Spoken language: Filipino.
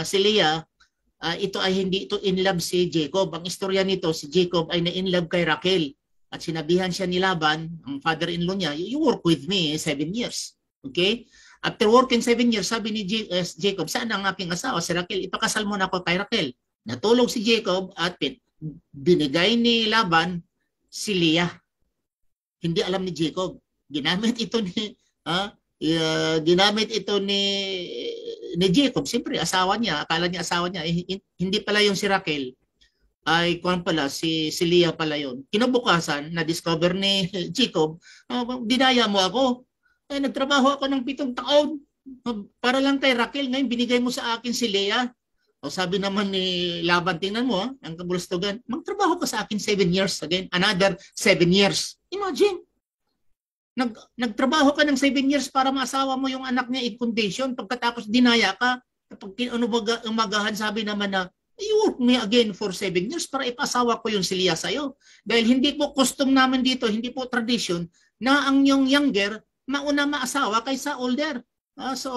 si Leah, ito ay hindi ito in love si Jacob. Ang istorya nito, si Jacob ay na-in love kay Raquel. At sinabihan siya ni Laban, ang father-in-law niya, you work with me 7 years. Okay? After working 7 years, sabi ni Jacob, saan ang aking asawa? Si Raquel, ipakasal mo na ako kay Raquel. Natulog si Jacob at binigay ni Laban si Leah. Hindi alam ni Jacob. Ginamit ito ni Jacob. Siyempre, asawa niya, akala niya asawa niya, hindi pala yung si Raquel. Ay kuan pala si Leah pala yon. Kinabukasan na discover ni Jacob, dinaya mo ako. Ay nagtrabaho ako ng 7 taon para lang kay Raquel, ngayon binigay mo sa akin si Leah. O sabi naman ni Laban, tingnan mo ang kabulustugan, magtrabaho ka sa akin 7 years again, another 7 years. Imagine. Nagtrabaho ka ng 7 years para maasawa mo yung anak niya in condition, pagkatapos dinaya ka. Kapag umagahan, sabi naman na you work me again for 7 years para ipasawa ko yung si Leah sa'yo. Dahil hindi po custom namin dito, hindi po tradition na ang yung younger mauna maasawa kaysa older. So